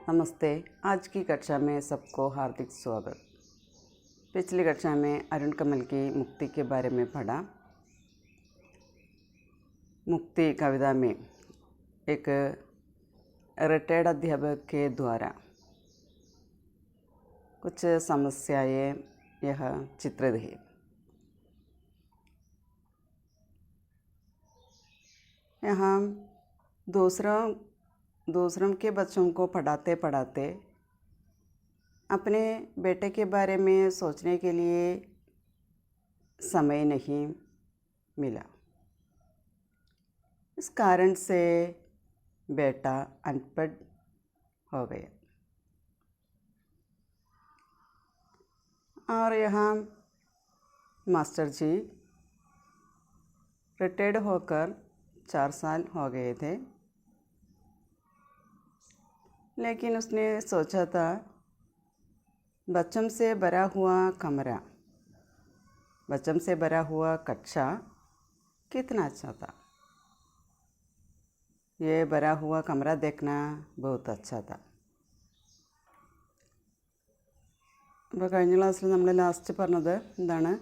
नमस्ते। आज की कक्षा में सबको हार्दिक स्वागत। पिछली कक्षा में अरुण कमल की मुक्ति के बारे में पढ़ा। मुक्ति कविता में एक रिटायर्ड अध्यापक के द्वारा कुछ समस्याएं यह चित्रित है। यहाँ दूसरों के बच्चों को पढ़ाते पढ़ाते अपने बेटे के बारे में सोचने के लिए समय नहीं मिला। इस कारण से बेटा अनपढ़ हो गया और यहाँ मास्टर जी रिटायर्ड होकर 4 साल हो गए थे, लेकिन उसने सोचा था बच्चों से भरा हुआ कमरा, बच्चों से भरा हुआ कक्षा कितना अच्छा था। ये भरा हुआ कमरा देखना बहुत अच्छा था। അപ്പോൾ കഴിഞ്ഞ ക്ലാസ്സിൽ നമ്മൾ ലാസ്റ്റ് പറഞ്ഞത് എന്താണ്?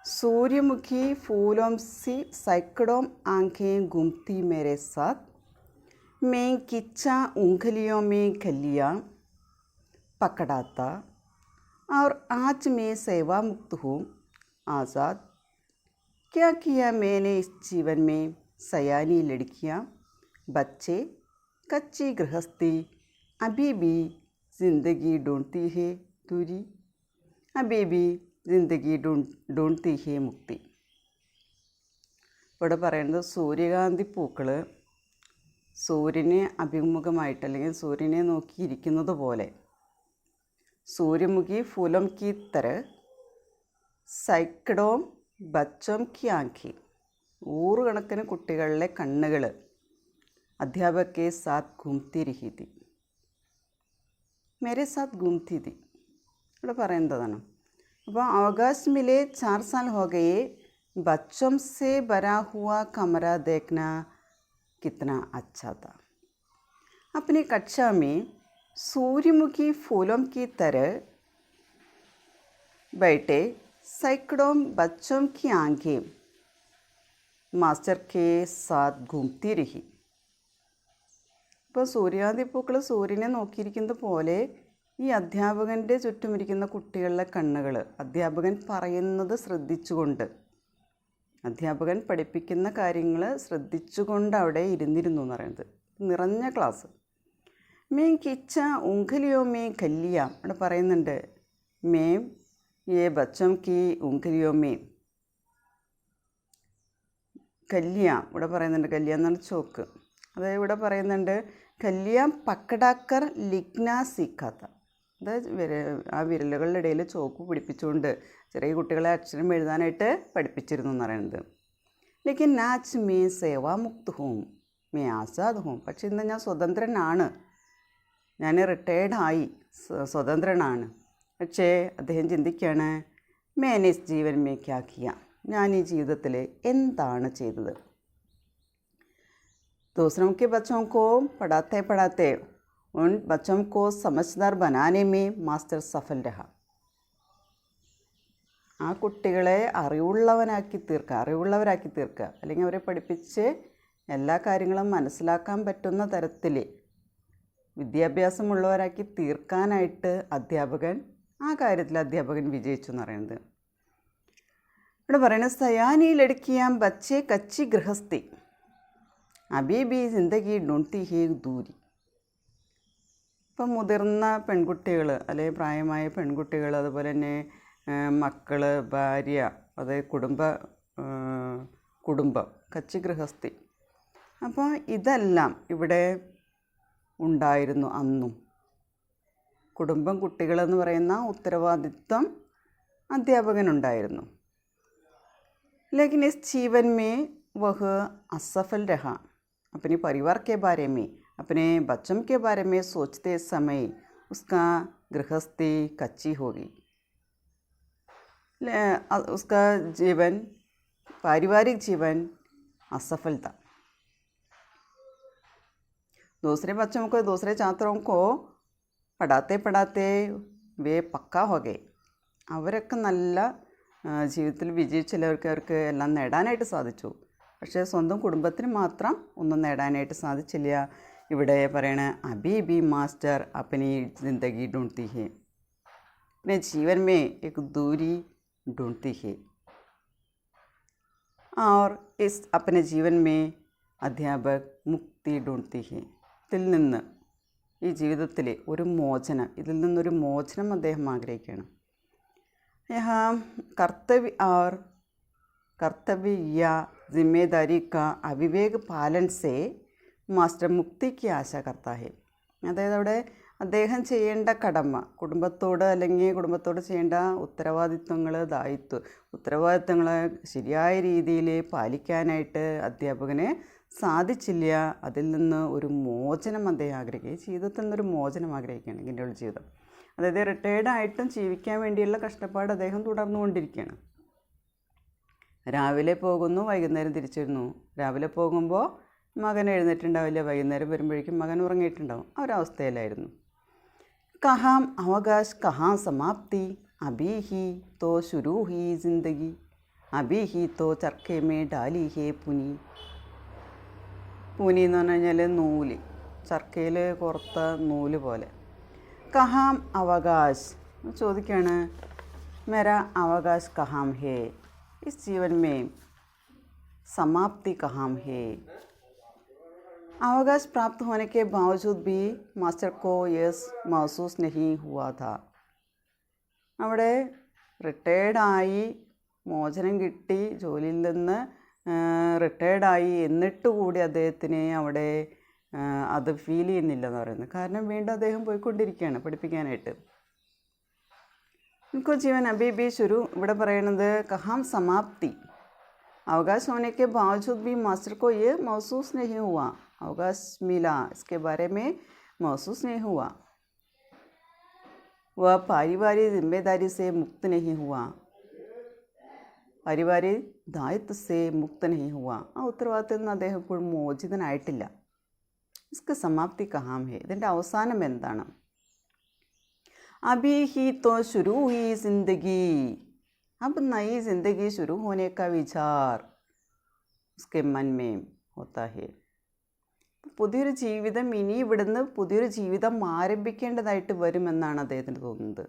सूर्यमुखी फूलों से सैकड़ों आंखें घूमती मेरे साथ, मैं किच्चा उंगलियों में खलियाँ पकड़ाता और आज मैं सेवा मुक्त हूँ आज़ाद। क्या किया मैंने इस जीवन में? सयानी लड़कियाँ, बच्चे, कच्ची गृहस्थी, अभी भी ज़िंदगी ढूंढती है दूरी, अभी भी ജിന്ദഗി ഡൂൺതി ഹേ മുക്തി. ഇവിടെ പറയുന്നത് സൂര്യകാന്തി പൂക്കൾ സൂര്യനെ അഭിമുഖമായിട്ട് അല്ലെങ്കിൽ സൂര്യനെ നോക്കിയിരിക്കുന്നത് പോലെ, സൂര്യമുഖി ഫൂലം കി തര സൈക്കഡോം ബച്ചോം കി ആഖി, നൂറുകണക്കിന് കുട്ടികളിലെ കണ്ണുകൾ അധ്യാപക് കെ സാത്ത് ഘൂംതി രഹി തി, മേരെ സാത്ത് ഘൂംതി തി. ഇവിടെ പറയുന്നതാണ്. അപ്പോൾ अवकाश मिले 4 साल हो गए, बच्चों से भरा हुआ कमरा देखना कितना अच्छा था। अपनी कक्षा में सूर्यमुखी फूलों की तरह बैठे सैकड़ों बच्चों की आंखें मास्टर के साथ घूमती रही. ഇപ്പോൾ സൂര്യാന്തി പൂക്കൾ സൂര്യനെ നോക്കിയിരിക്കുന്നത് പോലെ ഈ അധ്യാപകൻ്റെ ചുറ്റുമിരിക്കുന്ന കുട്ടികളുടെ കണ്ണുകൾ അധ്യാപകൻ പറയുന്നത് ശ്രദ്ധിച്ചുകൊണ്ട്, അധ്യാപകൻ പഠിപ്പിക്കുന്ന കാര്യങ്ങൾ ശ്രദ്ധിച്ചുകൊണ്ട് അവിടെ ഇരുന്നിരുന്നു എന്ന് പറയുന്നത്. നിറഞ്ഞ ക്ലാസ്. മേം കിച്ച ഉംഗലിയോ മേ കല്ലിയ, അവിടെ പറയുന്നുണ്ട് മേം യേ ബച്ചം കി ഉംഗലിയോ മേ കല്ലിയ. ഇവിടെ പറയുന്നുണ്ട് കല്ലിയ എന്നാണ് ചോക്ക്. അതായത് ഇവിടെ പറയുന്നുണ്ട് കല്ലിയ പക്കടാക്കർ ലിഗ്ന സീക്കാത്ത, അതായത് ആ വിരലുകളുടെ ഇടയിൽ ചോക്ക് പിടിപ്പിച്ചുകൊണ്ട് ചെറിയ കുട്ടികളെ അക്ഷരം എഴുതാനായിട്ട് പഠിപ്പിച്ചിരുന്നു എന്ന് പറയുന്നത്. ലേക്കിൻ നാച്ച് മേ സേവാമുക്ത് ഹൂം മേ ആസാദ് ഹൂം. പക്ഷെ ഇന്ന് ഞാൻ സ്വതന്ത്രനാണ്, ഞാൻ റിട്ടയേർഡായി സ്വതന്ത്രനാണ്. പക്ഷേ അദ്ദേഹം ചിന്തിക്കുകയാണ് മേനെ ജീവൻ മേ ക്യാ കിയ, ഞാൻ ഈ ജീവിതത്തിൽ എന്താണ് ചെയ്തത്. दूसरों के बच्चों को पढ़ाते पढ़ाते उन बच्चों को समझदार बनाने में मास्टर सफल रहा. ആ കുട്ടികളെ അറിവുള്ളവരാക്കി തീർക്കുക, അല്ലെങ്കിൽ അവരെ പഠിപ്പിച്ച് എല്ലാ കാര്യങ്ങളും മനസ്സിലാക്കാൻ പറ്റുന്ന തരത്തിൽ വിദ്യാഭ്യാസമുള്ളവരാക്കി തീർക്കാനായിട്ട് ആ കാര്യത്തിൽ അധ്യാപകൻ വിജയിച്ചു എന്ന് പറയുന്നത്. ഇവിടെ പറയുന്നത് സയാനി ലടുക്കിയാം ബച്ചെ കച്ചി ഗൃഹസ്ഥി, അബി ബി ജിന്ദഗി ഡൂൺതി ഹേ ദൂരി. ഇപ്പം മുതിർന്ന പെൺകുട്ടികൾ അല്ലെങ്കിൽ പ്രായമായ പെൺകുട്ടികൾ, അതുപോലെ തന്നെ മക്കൾ, ഭാര്യ, അതായത് കുടുംബം കച്ചി ഗൃഹസ്ഥി. അപ്പോൾ ഇതെല്ലാം ഇവിടെ ഉണ്ടായിരുന്നു അന്നും. കുടുംബം, കുട്ടികളെന്ന് പറയുന്ന ഉത്തരവാദിത്വം അധ്യാപകനുണ്ടായിരുന്നു. ലേക്കിൻ ഇസ് ജീവൻ മേ വഹ് असफल रहा. अपने परिवार के बारे में, अपने बच्चों के बारे में सोचते समय उसका गृहस्थी कच्ची हो गई. उसका जीवन, पारिवारिक जीवन असफल था. दूसरे बच्चों को, दूसरे छात्रों को പഠാത്തെ പഠാത്തെ വേ പക്കാ ഹോകെ. അവരൊക്കെ നല്ല ജീവിതത്തിൽ വിജയിച്ചില്ലവർക്ക് അവർക്ക് എല്ലാം നേടാനായിട്ട് സാധിച്ചു. പക്ഷേ സ്വന്തം കുടുംബത്തിന് മാത്രം ഒന്നും നേടാനായിട്ട് സാധിച്ചില്ല. ഇവിടെ പറയണ അബി ബി മാസ്റ്റർ അപ്പനി ജിന്ദഗി ढूंढती है, अपने जीवन में एक दूरी ढूंढती है और इस अपने जीवन में अध्यापक मुक्ति ढूंढती है. ഇതിൽ നിന്ന് ഈ ജീവിതത്തിലെ ഒരു മോചനം, ഇതിൽ നിന്നൊരു മോചനം അദ്ദേഹം ആഗ്രഹിക്കുകയാണ്. यहाँ कर्तव्य और कर्तव्य या जिम्मेदारी का अविवेक पालन से മാസ്റ്റർ മുക്തിക്ക് ആശ करता है. അതായത് അവിടെ അദ്ദേഹം ചെയ്യേണ്ട കടമ, കുടുംബത്തോട് അല്ലെങ്കിൽ കുടുംബത്തോട് ചെയ്യേണ്ട ഉത്തരവാദിത്വങ്ങളെ ശരിയായ രീതിയിൽ പാലിക്കാനായിട്ട് അധ്യാപകന് സാധിച്ചില്ല. അതിൽ നിന്ന് ഒരു മോചനം അദ്ദേഹം ആഗ്രഹിക്കുക, ജീവിതത്തിൽ നിന്നൊരു മോചനം ആഗ്രഹിക്കുകയാണ്. ഇങ്ങനെയുള്ള ജീവിതം, അതായത് റിട്ടയേർഡായിട്ടും ജീവിക്കാൻ വേണ്ടിയുള്ള കഷ്ടപ്പാട് അദ്ദേഹം തുടർന്നുകൊണ്ടിരിക്കുകയാണ്. രാവിലെ പോകുന്നു, വൈകുന്നേരം തിരിച്ചു വരുന്നു. രാവിലെ പോകുമ്പോൾ മകൻ എഴുന്നേറ്റുണ്ടാവില്ല, വൈകുന്നേരം വരുമ്പോഴേക്കും മകൻ ഉറങ്ങിയിട്ടുണ്ടാവും. ആ ഒരവസ്ഥയിലായിരുന്നു. കഹാം അവകാശ് കഹാം സമാപ്തി, അബി ഹി തോ ശുരു ഹി ജിന്ദഗി, അബി ഹി തോ ചർക്കേ മേ ഡാലി ഹേ പുനി. പുനി എന്ന് പറഞ്ഞു കഴിഞ്ഞാൽ നൂല്, ചർക്കയിൽ പുറത്ത നൂല് പോലെ. കഹാം അവകാശ് ചോദിക്കുകയാണ്, മേരാ അവകാശ് കഹാം ഹേ, इस जीवन में समाप्ति कहाँ है. अवकाश प्राप्त होने के बावजूद भी मास्टर को यह महसूस नहीं हुआ था. അവിടെ റിട്ടയേർഡായി, മോചനം കിട്ടി, ജോലിയിൽ നിന്ന് റിട്ടയേർഡായി, എന്നിട്ട് കൂടി അദ്ദേഹത്തിന് അവിടെ അത് ഫീൽ ചെയ്യുന്നില്ലെന്ന് പറയുന്നത്. കാരണം വീണ്ടും അദ്ദേഹം പോയിക്കൊണ്ടിരിക്കുകയാണ് പഠിപ്പിക്കാനായിട്ട്. इनको जीवन अभी भी शुरू ഇവിടെ പറയുന്നത് कहाँ समाप्ति. अवकाश होने के बावजूद भी मास्टर को ये महसूस नहीं हुआ, अवकाश मिला इसके बारे में महसूस नहीं हुआ. वह पारिवारिक जिम्मेदारी से मुक्त नहीं हुआ, पारिवारिक दायित्व से मुक्त नहीं हुआ. ആ ഉത്തരവാദിത്തത്തിൽ നിന്ന് അദ്ദേഹം ഇപ്പോഴും മോചിതനായിട്ടില്ല. इसकी समाप्ति कहाँ है, ഇതിൻ്റെ അവസാനം എന്താണ്? अभी ही तो शुरू हुई ज़िंदगी, अब नई ज़िंदगी शुरू होने का विचार उसके मन में होता है. പുതിയൊരു ജീവിതം, ഇനി ഇവിടുന്ന് പുതിയൊരു ജീവിതം ആരംഭിക്കേണ്ടതായിട്ട് വരുമെന്നാണ് അദ്ദേഹത്തിന് തോന്നുന്നത്.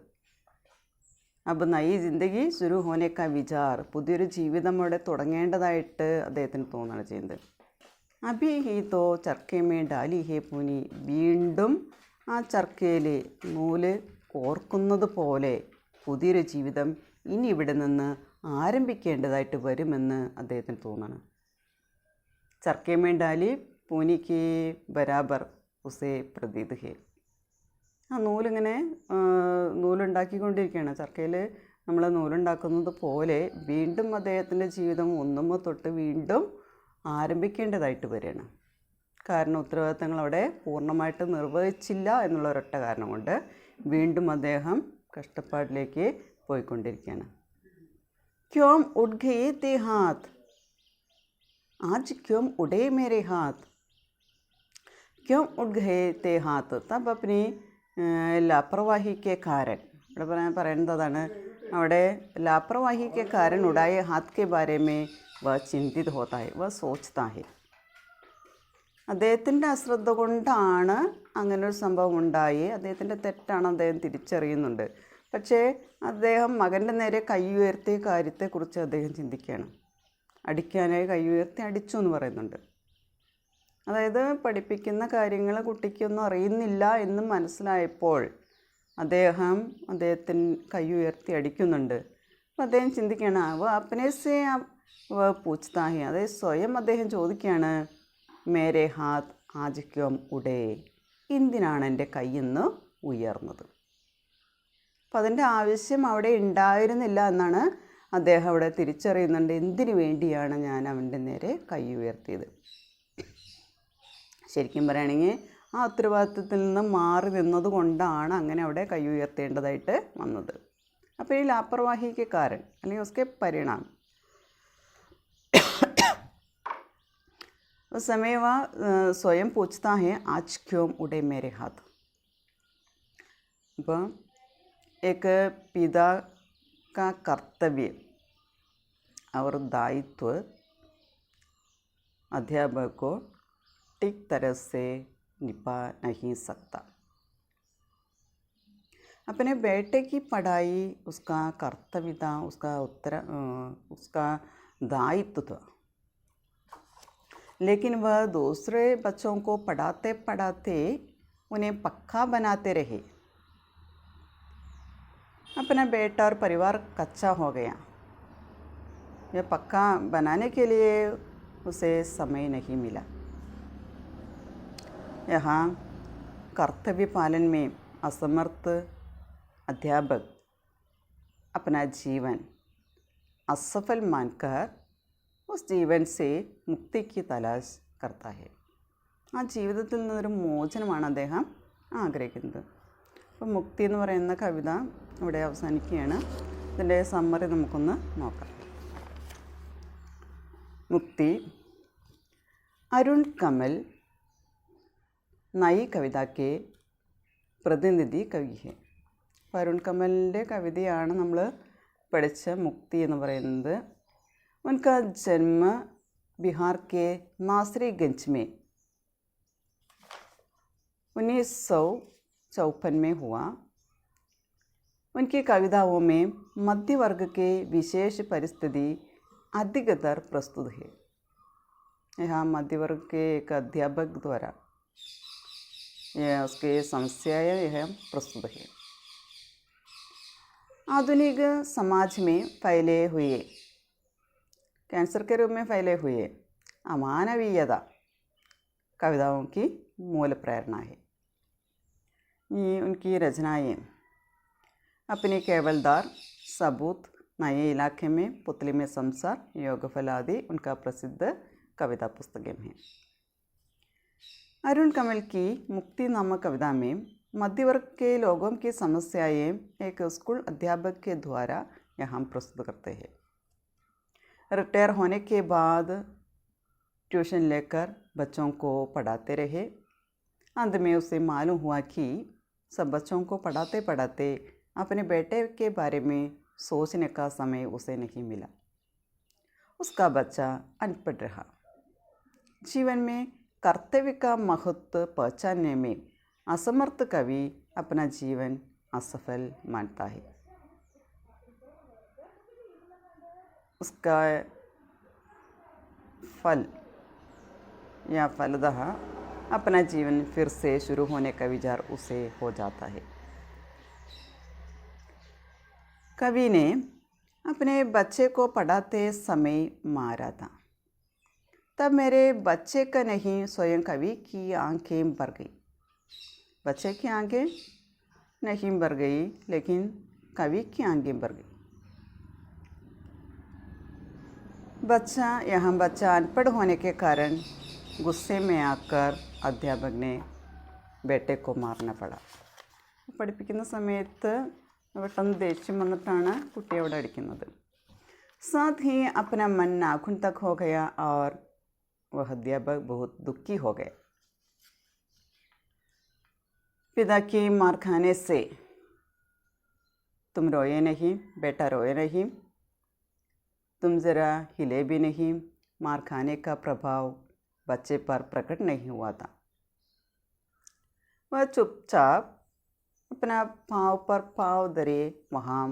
അപ്പോൾ നയി ജിന്ദഗി ശുരു ഹോനെ കാ വിചാർ, പുതിയൊരു ജീവിതം അവിടെ തുടങ്ങേണ്ടതായിട്ട് അദ്ദേഹത്തിന് തോന്നുകയാണ് ചെയ്യുന്നത്. അബി ഹി തോ ചർക്കേ മേ ഡാലി ഹേ പൂനി, വീണ്ടും ആ ചർക്കയിൽ നൂല് ഓർക്കുന്നത് പോലെ പുതിയൊരു ജീവിതം ഇനി ഇവിടെ നിന്ന് ആരംഭിക്കേണ്ടതായിട്ട് വരുമെന്ന് അദ്ദേഹത്തിന് തോന്നണം. ചർക്കേ മേ ഡാലി പൂനിക്ക് ബരാബർ ഉസേ പ്രതീത് ഹേ. ആ നൂലിങ്ങനെ നൂലുണ്ടാക്കിക്കൊണ്ടിരിക്കുകയാണ്. ചർക്കയിൽ നമ്മൾ നൂലുണ്ടാക്കുന്നത് പോലെ വീണ്ടും അദ്ദേഹത്തിൻ്റെ ജീവിതം ഒന്നുമ്പോൾ തൊട്ട് വീണ്ടും ആരംഭിക്കേണ്ടതായിട്ട് വരികയാണ്. കാരണം ഉത്തരവാദിത്തങ്ങൾ അവിടെ പൂർണ്ണമായിട്ട് നിർവഹിച്ചില്ല എന്നുള്ള ഒരൊറ്റ കാരണം കൊണ്ട് വീണ്ടും അദ്ദേഹം കഷ്ടപ്പാടിലേക്ക് പോയിക്കൊണ്ടിരിക്കുകയാണ്. ക്യോം ഉഡ് ഗയേ തേ ഹാത്ത്, ആജ് ക്യോം ഉടേ മേരെ ഹാത്ത്. ക്യോം ഉഡ് ഗയേ തേ ഹാത്ത് തബ് അപ്നി ലാപ്രവാഹി കെ കാരൻ. ഇവിടെ പറയുന്നത് അതാണ്. അവിടെ ലാപ്രവാഹി K കാരൻ ഉടായ Haat K Bare may വ ചിന്തിത് ഹോത്താ ഹെ, വ സോച്ച്താ ഹെ. അദ്ദേഹത്തിൻ്റെ അശ്രദ്ധ കൊണ്ടാണ് അങ്ങനൊരു സംഭവം ഉണ്ടായി. അദ്ദേഹത്തിൻ്റെ തെറ്റാണ് അദ്ദേഹം തിരിച്ചറിയുന്നുണ്ട്. പക്ഷേ അദ്ദേഹം മകൻ്റെ നേരെ കൈ ഉയർത്തിയ കാര്യത്തെക്കുറിച്ച് അദ്ദേഹം ചിന്തിക്കുകയാണ്. അടിക്കാനായി കൈ ഉയർത്തി അടിച്ചു എന്ന് പറയുന്നുണ്ട്. അതായത് പഠിപ്പിക്കുന്ന കാര്യങ്ങൾ കുട്ടിക്കൊന്നും അറിയുന്നില്ല എന്ന് മനസ്സിലായപ്പോൾ അദ്ദേഹത്തിന് കൈ ഉയർത്തി അടിക്കുന്നുണ്ട്. അപ്പോൾ അദ്ദേഹം ചിന്തിക്കുകയാണ്, അവ അപ്പനേസേ പൂച്ച്താ ഹെ, അതായത് സ്വയം അദ്ദേഹം ചോദിക്കുകയാണ്, മേരെ ഹാത്ത് ആജ് ക്യോം ഉടേ, എന്തിനാണ് എൻ്റെ കൈയിന്ന് ഉയർന്നത്. അപ്പം അതിൻ്റെ ആവശ്യം അവിടെ ഉണ്ടായിരുന്നില്ല എന്നാണ് അദ്ദേഹം അവിടെ തിരിച്ചറിയുന്നുണ്ട്. എന്തിനു വേണ്ടിയാണ് ഞാൻ അവൻ്റെ നേരെ കൈ ഉയർത്തിയത്. ശരിക്കും പറയുകയാണെങ്കിൽ ആ ഉത്തരവാദിത്വത്തിൽ നിന്ന് മാറി നിന്നത് കൊണ്ടാണ് അങ്ങനെ അവിടെ കൈ ഉയർത്തേണ്ടതായിട്ട് വന്നത്. അപ്പോൾ ഈ ലാപ്രവാഹിക്ക് കാരൻ അല്ലെങ്കിൽ ഉസ്കെ പരിണാം उस समय वह स्वयं पूछता है आज क्यों उड़े मेरे हाथ. അപ്പോൾ एक पिता का कर्तव्य और दायित्व अध्यापक को ठीक तरह से निभा नहीं सकता। अपने बेटे की पढ़ाई उसका कर्तव्य था, उसका दायित्व था, लेकिन वह दूसरे बच्चों को पढ़ाते पढ़ाते उन्हें पक्का बनाते रहे। अपना बेटा और परिवार कच्चा हो गया। यह पक्का बनाने के लिए उसे समय नहीं मिला। यहाँ कर्तव्य पालन में असमर्थ अध्यापक अपना जीवन असफल मानकर उस जीवन से मुक्ति की तलाश करता है। ആ ജീവിതത്തിൽ നിന്നൊരു മോചനമാണ് അദ്ദേഹം ആഗ്രഹിക്കുന്നത്. അപ്പോൾ മുക്തി എന്ന് പറയുന്ന കവിത ഇവിടെ അവസാനിക്കുകയാണ്. ഇതിൻ്റെ സമ്മറി നമുക്കൊന്ന് നോക്കാം. मुक्ति अरुण कमल नई कविता के പ്രതിനിധി കവി है. അപ്പോൾ അരുൺ കമലിൻ്റെ കവിതയാണ് നമ്മൾ പഠിച്ച മുക്തി എന്ന് പറയുന്നത്. उनका जन्म बिहार के नासरीगंज में 1954 में हुआ. उनकी कविताओं में मध्य वर्ग के विशेष परिस्थिति अधिकतर प्रस्तुत है. यहाँ मध्य वर्ग के एक अध्यापक द्वारा यह उसके समस्याएं यह प्रस्तुत है. आधुनिक समाज में फैले हुए कैंसर के रूप में फैले हुए अमानवीयता कविताओं की मूल प्रेरणा है. ये उनकी रचनाएं अपने केवलदार, सबूत, नए इलाके में, पुतली में संसार, योगफल आदि उनका प्रसिद्ध कविता पुस्तकें हैं. अरुण कमल की मुक्ति नामक कविता में मध्य वर्ग के लोगों की समस्याएं एक स्कूल अध्यापक के द्वारा यहाँ प्रस्तुत करते हैं. रिटायर होने के बाद ट्यूशन लेकर बच्चों को पढ़ाते रहे. अंत में उसे मालूम हुआ कि सब बच्चों को पढ़ाते पढ़ाते अपने बेटे के बारे में सोचने का समय उसे नहीं मिला. उसका बच्चा अनपढ़ रहा. जीवन में कर्तव्य का महत्व पहचानने में असमर्थ कवि अपना जीवन असफल मानता है. उसका फल या फलतः अपना जीवन फिर से शुरू होने का विचार उसे हो जाता है. कवि ने अपने बच्चे को पढ़ाते समय मारा था. तब मेरे बच्चे का नहीं, स्वयं कवि की आंखें भर गई. बच्चे की आंखें नहीं भर गई, लेकिन कवि की आंखें भर गई. बच्चा अनपढ़ होने के कारण गुस्से में आकर अध्यापक ने बेटे को मारना पड़ा. പഠിപ്പിക്കുന്ന സമയത്ത് പെട്ടെന്ന് ദേഷ്യം വന്നിട്ടാണ് കുട്ടിയെ അവിടെ അടിക്കുന്നത്. साथ ही अपना मन नाखून तक हो गया और वह अध्यापक बहुत दुखी हो गए. पिता की मार खाने से तुम रोए नहीं, बेटा रोए नहीं, तुम ज़रा हिले भी नहीं. मार खाने का प्रभाव बच्चे पर प्रकट नहीं हुआ था. वह चुपचाप अपना पाँव पर पाँव धरे वहाँ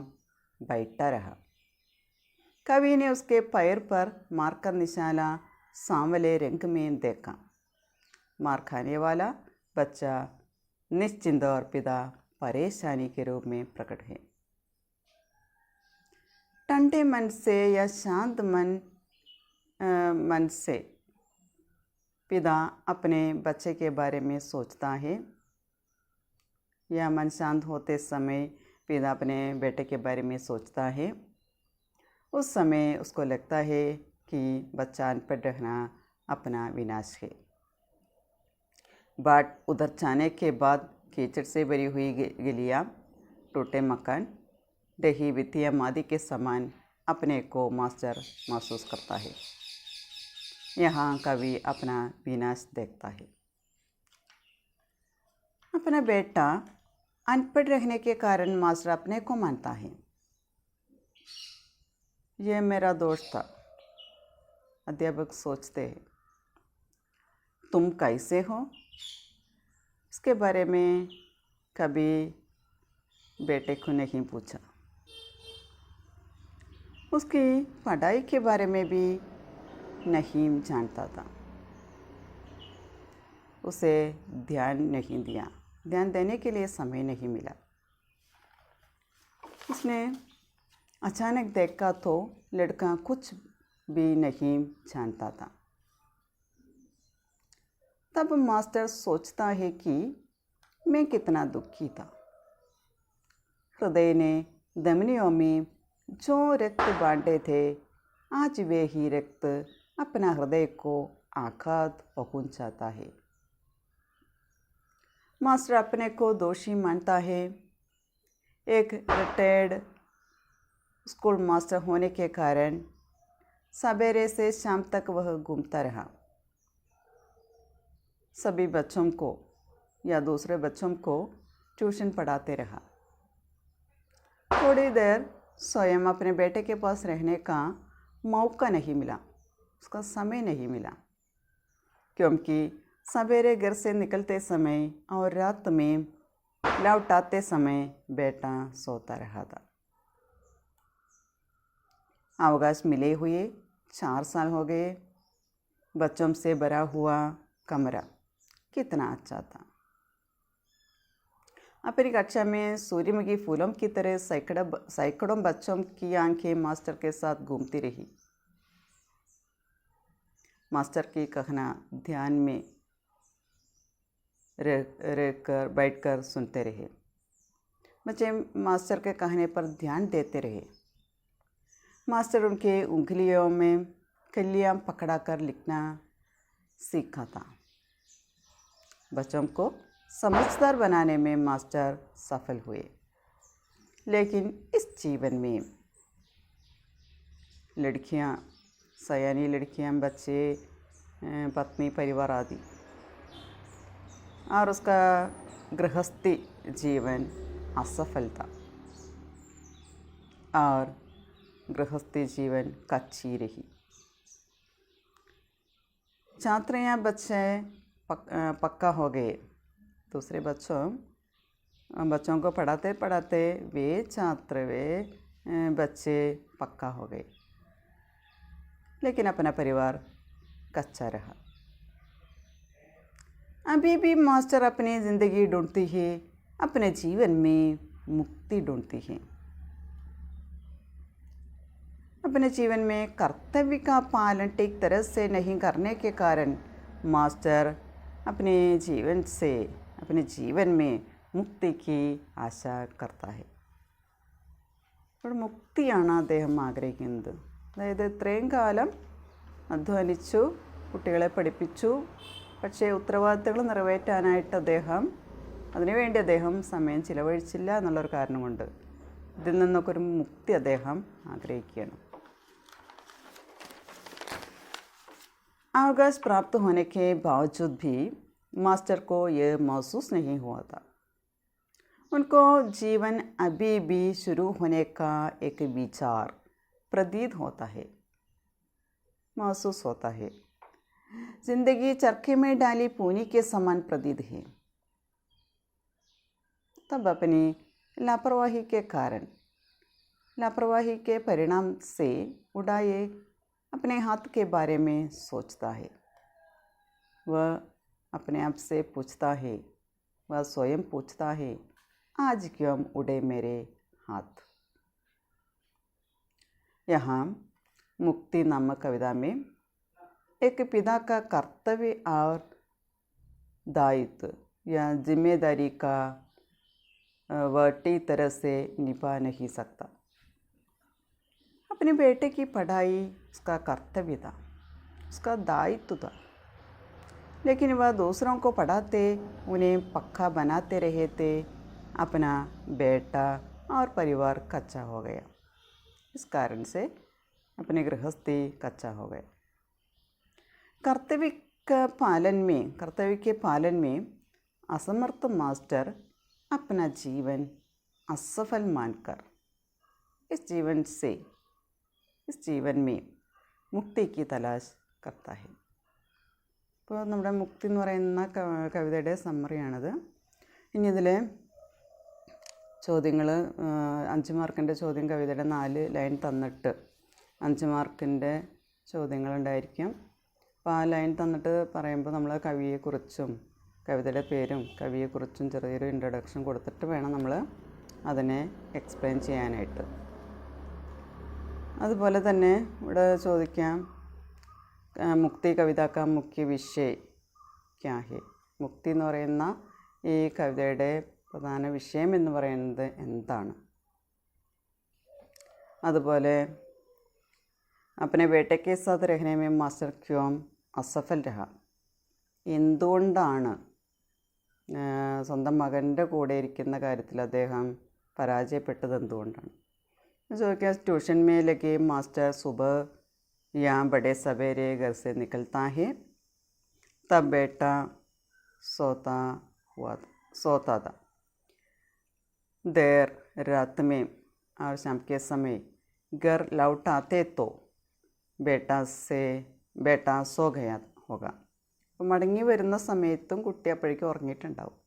बैठा रहा. कवि ने उसके पैर पर मार का निशाना सांवले रंग में देखा. मार खाने वाला बच्चा निश्चिंत और पिता परेशानी के रूप में प्रकट है. ठंडे मन से या शांत मन से पिता अपने बच्चे के बारे में सोचता है. या मन शांत होते समय पिता अपने बेटे के बारे में सोचता है. उस समय उसको लगता है कि बच्चा अनपढ़ रहना अपना विनाश है. बाट उधर जाने के बाद कीचड़ से भरी हुई गलियाँ, टूटे मकान, दही वित्तीय मादी के समान अपने को मास्टर महसूस करता है. यहाँ कवि अपना विनाश देखता है. अपना बेटा अनपढ़ रहने के कारण मास्टर अपने को मानता है। ये मेरा दोस्त था, अध्यापक सोचते हैं। तुम कैसे हो, इसके बारे में कभी बेटे को नहीं पूछा। उसकी पढ़ाई के बारे में भी नहीं जानता था। उसे ध्यान नहीं दिया, ध्यान देने के लिए समय नहीं मिला। उसने अचानक देखा तो लड़का कुछ भी नहीं जानता था। तब मास्टर सोचता है कि मैं कितना दुखी था। हृदय ने धमनियों में जो रक्त बांटे थे, आज वे ही रक्त अपना हृदय को आघात पहुंचाता है। मास्टर अपने को दोषी मानता है। एक रिटायर्ड स्कूल मास्टर होने के कारण सवेरे से शाम तक वह घूमता रहा। सभी बच्चों को या दूसरे बच्चों को ट्यूशन पढ़ाते रहा। थोड़ी देर स्वयं अपने बेटे के पास रहने का मौका नहीं मिला, उसका समय नहीं मिला, क्योंकि सवेरे घर से निकलते समय और रात में लौट आते समय बेटा सोता रहा था। अवकाश मिले हुए 4 साल हो गए। बच्चों से भरा हुआ कमरा कितना अच्छा था। अपनी कक्षा में सूर्यमुखी फूलों की तरह सैकड़ों बच्चों की आंखें मास्टर के साथ घूमती रही। मास्टर की कहना ध्यान में रहकर बैठकर सुनते रहे। बच्चे मास्टर के कहने पर ध्यान देते रहे। मास्टर उनके उंगलियों में कलियां पकड़ाकर लिखना सीखा था। बच्चों को समझदार बनाने में मास्टर सफल हुए। लेकिन इस जीवन में लड़कियां, सयानी लड़कियां, बच्चे, पत्नी, परिवार आदि, और उसका गृहस्थी जीवन असफल था और गृहस्थी जीवन कच्ची रही। छात्र या बच्चे पक्का हो गए। दूसरे बच्चों को पढ़ाते पढ़ाते वे बच्चे पक्का हो गए, लेकिन अपना परिवार कच्चा रहा। अभी भी मास्टर अपनी ज़िंदगी ढूंढती है, अपने जीवन में मुक्ति ढूंढती है। अपने जीवन में कर्तव्य का पालन ठीक तरह से नहीं करने के कारण मास्टर अपने जीवन में मुक्ति की आशा करता है. അപ്പോൾ മുക്തിയാണ് അദ്ദേഹം ആഗ്രഹിക്കുന്നത്. അതായത് ഇത്രയും കാലം അധ്വാനിച്ചു, കുട്ടികളെ പഠിപ്പിച്ചു, പക്ഷേ ഉത്തരവാദിത്തങ്ങൾ നിറവേറ്റാനായിട്ട് അതിനുവേണ്ടി അദ്ദേഹം സമയം ചിലവഴിച്ചില്ല എന്നുള്ളൊരു കാരണം കൊണ്ട് ഇതിൽ നിന്നൊക്കെ ഒരു മുക്തി അദ്ദേഹം ആഗ്രഹിക്കുകയാണ്. अवकाश प्राप्त होने के बावजूद भी मास्टर को यह महसूस नहीं हुआ था. उनको जीवन अभी भी शुरू होने का एक विचार प्रतीत होता है, महसूस होता है. जिंदगी चरखे में डाली पूनी के समान प्रतीत है. तब अपनी लापरवाही के परिणाम से उड़ाए अपने हाथ के बारे में सोचता है. वह अपने आप से पूछता है, वह स्वयं पूछता है, आज क्यों उड़े मेरे हाथ. यहाँ मुक्ति नामक कविता में एक पिता का कर्तव्य और दायित्व या जिम्मेदारी का वह ठीक तरह से निभा नहीं सकता. अपने बेटे की पढ़ाई उसका कर्तव्य था, उसका दायित्व था, लेकिन वह दूसरों को पढ़ाते, उन्हें पक्का बनाते रहे थे. अपना बेटा और परिवार कच्चा हो गया. इस कारण से अपने गृहस्थी कच्चा हो गया. कर्तव्य के पालन में असमर्थ मास्टर अपना जीवन असफल मानकर इस जीवन में മുക്തി की തലാശ് करता है. ഇപ്പോൾ നമ്മുടെ മുക്തി എന്ന് പറയുന്ന കവിതയുടെ സമ്മറിയാണത്. ഇനി ഇതിലെ ചോദ്യങ്ങൾ 5 മാർക്കിൻ്റെ ചോദ്യം കവിതയുടെ 4 ലൈൻ തന്നിട്ട് 5 മാർക്കിൻ്റെ ചോദ്യങ്ങളുണ്ടായിരിക്കും. അപ്പോൾ ആ ലൈൻ തന്നിട്ട് പറയുമ്പോൾ നമ്മൾ കവിയെക്കുറിച്ചും കവിതയുടെ പേരും കവിയെക്കുറിച്ചും ചെറിയൊരു ഇൻട്രൊഡക്ഷൻ കൊടുത്തിട്ട് വേണം നമ്മൾ അതിനെ എക്സ്പ്ലെയിൻ ചെയ്യാനായിട്ട്. അതുപോലെ തന്നെ ഇവിടെ ചോദിക്കാം മുക്തി കവിത കാ മുഖ്യ വിഷയ ക്യാ ഹെ. മുക്തി എന്ന് പറയുന്ന ഈ കവിതയുടെ പ്രധാന വിഷയം എന്ന് പറയുന്നത് എന്താണ്? അതുപോലെ अपने बेटे के साथ रहने में मास्टर क्यों असफल रहा. എന്തുകൊണ്ടാണ് സ്വന്തം മകൻ്റെ കൂടെ ഇരിക്കുന്ന കാര്യത്തിൽ അദ്ദേഹം പരാജയപ്പെട്ടത് എന്തുകൊണ്ടാണ് ചോദിക്കുക. ട്യൂഷൻ में लगे मास्टर सुबह या बड़े सवेरे घर से निकलता है, तब बेटा सोता था. देर रात में और शाम के समय घर लौट आते तो बेटा सो गया होगा. അപ്പോൾ മടങ്ങി വരുന്ന സമയത്തും കുട്ടി അപ്പോഴേക്കും ഉറങ്ങിയിട്ടുണ്ടാവും.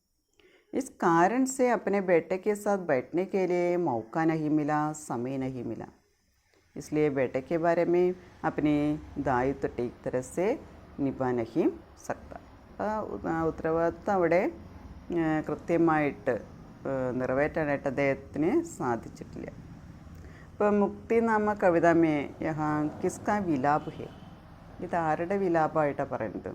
इस कारण से अपने बेटे के साथ बैठने के लिए मौका नहीं मिला, समय नहीं मिला. इसलिए बेटे के बारे में अपनी दायित्व ठीक तरह से निभा नहीं सकता. ഉത്തരവാദിത്വം അവിടെ കൃത്യമായിട്ട് നിറവേറ്റാനായിട്ട് അദ്ദേഹത്തിന് സാധിച്ചിട്ടില്ല. ഇപ്പോൾ മുക്തി നാമ കവിത മേ യഹാ കിസ്കാ വിലാപ് ഹെ. ഇത് ആരുടെ വിലാപമായിട്ടാണ് പറയുന്നത്?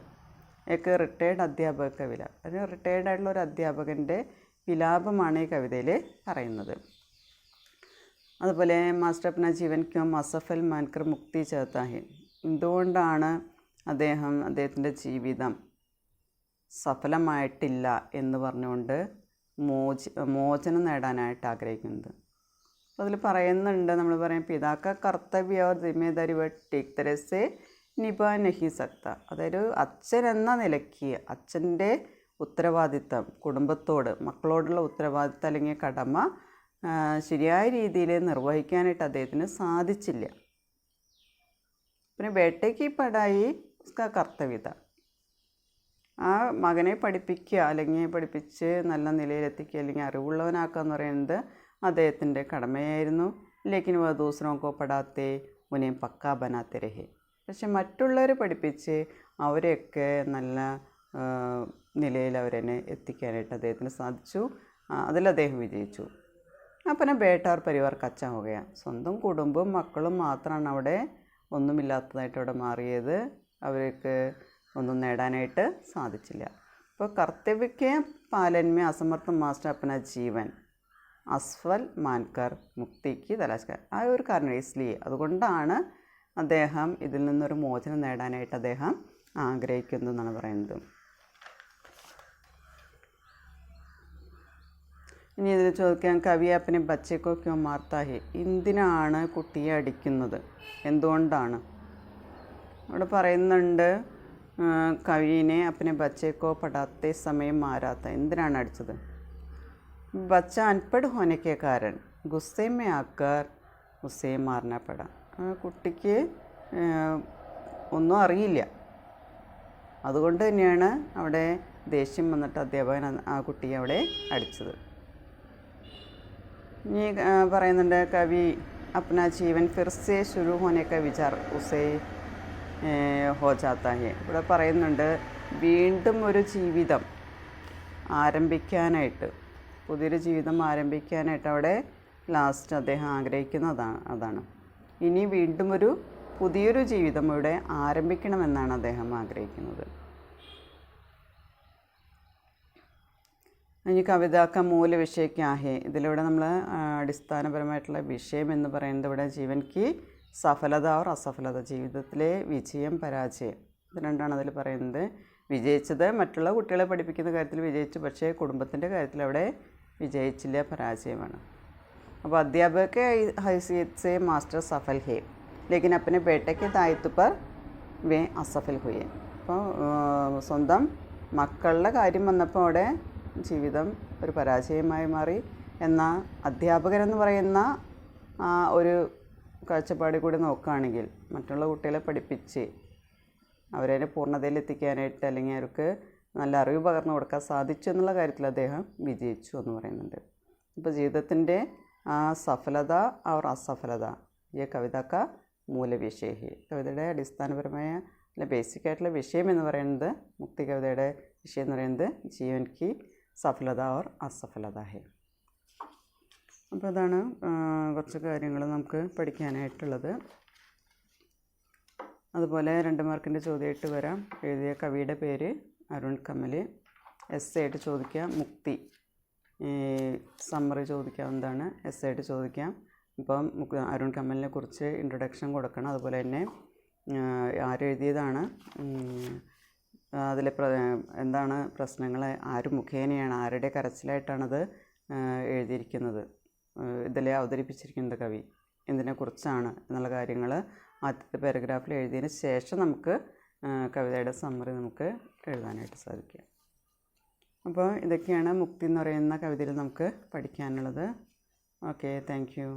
एक റിട്ടയേർഡ് അധ്യാപക വിലാപം. അതിന് റിട്ടയേർഡ് ആയിട്ടുള്ള ഒരു അധ്യാപകൻ്റെ വിലാപമാണ് ഈ കവിതയിൽ പറയുന്നത്. അതുപോലെ മാസ്റ്റർ അപ്ന ജീവൻ ക്യോം അസഫൽ മാൻകർ മുക്തി ചാഹത്താ ഹെ. എന്തുകൊണ്ടാണ് അദ്ദേഹത്തിൻ്റെ ജീവിതം സഫലമായിട്ടില്ല എന്ന് പറഞ്ഞുകൊണ്ട് മോചനം നേടാനായിട്ട് ആഗ്രഹിക്കുന്നത്? അതിൽ പറയുന്നുണ്ട്, നമ്മൾ പറയും പിതാക്ക കർത്തവ്യ और जिम्मेदारी वह ठीक तरह से നിഭ നഹി സക്ത. അതായത് അച്ഛൻ എന്ന നിലയ്ക്ക് അച്ഛൻ്റെ ഉത്തരവാദിത്തം കുടുംബത്തോട് മക്കളോടുള്ള ഉത്തരവാദിത്തം അല്ലെങ്കിൽ കടമ ശരിയായ രീതിയിൽ നിർവഹിക്കാനായിട്ട് അദ്ദേഹത്തിന് സാധിച്ചില്ല. പിന്നെ ബേട്ടയ്ക്ക് പടായി കർത്തവ്യത. ആ മകനെ പഠിപ്പിക്കുക അല്ലെങ്കിൽ പഠിപ്പിച്ച് നല്ല നിലയിലെത്തിക്കുക അല്ലെങ്കിൽ അറിവുള്ളവനാക്കുക എന്ന് പറയുന്നത് അദ്ദേഹത്തിൻ്റെ കടമയായിരുന്നു. ലേക്കിൻ വ ദൂസറോക്കോ പടാത്തെ ഉനെ പക്കാ ബനാത്തെ രഹേ. പക്ഷെ മറ്റുള്ളവരെ പഠിപ്പിച്ച് അവരെയൊക്കെ നല്ല നിലയിൽ അവരെന്നെ എത്തിക്കാനായിട്ട് അദ്ദേഹത്തിന് സാധിച്ചു. അതിൽ അദ്ദേഹം വിജയിച്ചു. അപ്പം ബേട്ടാർ പരിവാർ കച്ച ഹോകയ. സ്വന്തം കുടുംബവും മക്കളും മാത്രമാണ് അവിടെ ഒന്നുമില്ലാത്തതായിട്ട് അവിടെ മാറിയത്. അവർക്ക് ഒന്നും നേടാനായിട്ട് സാധിച്ചില്ല. അപ്പോൾ കർത്തവ്യക്കെ പാലന്മേ അസമർത്ഥ മാസ്റ്റർ അപ്പന ജീവൻ അസ്ഫൽ മാൻകർ മുക്തിക്ക് തലാഷ്കർ. ആ ഒരു കാരണം ഇസ്ലിയെ അതുകൊണ്ടാണ് അദ്ദേഹം ഇതിൽ നിന്നൊരു മോചനം നേടാനായിട്ട് അദ്ദേഹം ആഗ്രഹിക്കുന്നു എന്നാണ് പറയുന്നത്. ഇനി ഇതിൽ ചോദിക്കാൻ കവി അപ്പനെ ബച്ചേക്കോ ക്യോ മാർത്താ ഹെ. എന്തിനാണ് കുട്ടിയെ അടിക്കുന്നത്? എന്തുകൊണ്ടാണ്? അവിടെ പറയുന്നുണ്ട് കവിനെ അപ്പനെ ബച്ചേക്കോ പടാത്തെ സമയം മാറാത്ത. എന്തിനാണ് അടിച്ചത്? ബച്ച അൻപഡ് ഹോനെ കെ കാരൻ ഗുസ്സേ മേ ആക്കർ ഉസ്സേ മാർന പടാ. കുട്ടിക്ക് ഒന്നും അറിയില്ല, അതുകൊണ്ട് തന്നെയാണ് അവിടെ ദേഷ്യം വന്നിട്ട് അധ്യാപകൻ ആ കുട്ടിയെ അവിടെ അടിച്ചത്. ഇനി പറയുന്നുണ്ട് കവി അപ്നാ ജീവൻ ഫിർസെ ശുരു ഹോനെ കാ വിചാർ ഉസേ ഹോ ജാത്താ ഹെ. ഇവിടെ പറയുന്നുണ്ട് വീണ്ടും ഒരു ജീവിതം ആരംഭിക്കാനായിട്ട്, പുതിയൊരു ജീവിതം ആരംഭിക്കാനായിട്ട് അവിടെ ലാസ്റ്റ് അദ്ദേഹം അതാണ്. ഇനി വീണ്ടും പുതിയൊരു ജീവിതം ഇവിടെ ആരംഭിക്കണമെന്നാണ് അദ്ദേഹം ആഗ്രഹിക്കുന്നത്. ഇനി കവിതാക്ക മൂല വിഷയക്കാഹേ. ഇതിലൂടെ നമ്മൾ അടിസ്ഥാനപരമായിട്ടുള്ള വിഷയം എന്ന് പറയുന്നത് ഇവിടെ ജീവൻക്ക് സഫലത ഓർ അസഫലത, ജീവിതത്തിലെ വിജയം പരാജയം, ഇത് രണ്ടാണ് അതിൽ പറയുന്നത്. വിജയിച്ചത് മറ്റുള്ള കുട്ടികളെ പഠിപ്പിക്കുന്ന കാര്യത്തിൽ വിജയിച്ചു, പക്ഷേ കുടുംബത്തിൻ്റെ കാര്യത്തിൽ അവിടെ വിജയിച്ചില്ല, പരാജയമാണ്. अब अध्यापक के हैसियत से मास्टर सफल है, लेकिन अपने बेटे के दायित्व पर वे असफल हुए. അപ്പോൾ സ്വന്തം മക്കളുടെ കാര്യം വന്നപ്പോൾ അവിടെ ജീവിതം ഒരു പരാജയമായി മാറി. എന്നാൽ അധ്യാപകരെന്ന് പറയുന്ന ഒരു കാഴ്ചപ്പാടിൽ കൂടി നോക്കുകയാണെങ്കിൽ മറ്റുള്ള കുട്ടികളെ പഠിപ്പിച്ച് അവരെ പൂർണ്ണതയിലെത്തിക്കാനായിട്ട് അല്ലെങ്കിൽ അവർക്ക് നല്ല അറിവ് പകർന്നു കൊടുക്കാൻ സാധിച്ചു എന്നുള്ള കാര്യത്തിൽ അദ്ദേഹം വിജയിച്ചു എന്ന് പറയുന്നുണ്ട്. അപ്പോൾ ജീവിതത്തിൻ്റെ സഫലത और അസഫലത ഈ കവിത മൂലവിഷയ കവിതയുടെ അടിസ്ഥാനപരമായ അല്ല ബേസിക് ആയിട്ടുള്ള വിഷയം എന്ന് പറയുന്നത് മുക്തി കവിതയുടെ വിഷയം എന്ന് പറയുന്നത് ജീവൻ കി സഫലത और അസഫലത ഹെ. അപ്പോൾ അതാണ് കുറച്ച് കാര്യങ്ങൾ നമുക്ക് പഠിക്കാനായിട്ടുള്ളത്. അതുപോലെ 2 മാർക്കിൻ്റെ ചോദ്യമായിട്ട് വരാം. എഴുതിയ കവിയുടെ പേര് അരുൺ കമൽ. എസ് ആയിട്ട് ചോദിക്കാം. മുക്തി സമ്മറി ചോദിക്കാവുന്നതാണ്. എസ് ആയിട്ട് ചോദിക്കാം. ഇപ്പം അരുൺ കമലിനെ കുറിച്ച് ഇൻട്രൊഡക്ഷൻ കൊടുക്കണം. അതുപോലെ തന്നെ ആരെഴുതിയതാണ്, അതിലെ എന്താണ് പ്രശ്നങ്ങൾ, ആര് മുഖേനയാണ്, ആരുടെ കരച്ചിലായിട്ടാണത് എഴുതിയിരിക്കുന്നത്, ഇതിലെ അവതരിപ്പിച്ചിരിക്കുന്നത് കവി എന്തിനെക്കുറിച്ചാണ് എന്നുള്ള കാര്യങ്ങൾ ആദ്യത്തെ പാരഗ്രാഫിൽ എഴുതിയതിന് ശേഷം നമുക്ക് കവിതയുടെ സമ്മറി നമുക്ക് എഴുതാനായിട്ട് സാധിക്കും. അപ്പോൾ ഇതൊക്കെയാണ് മുക്തി എന്ന് പറയുന്ന കവിതയിൽ നമുക്ക് പഠിക്കാനുള്ളത്. Okay, thank you.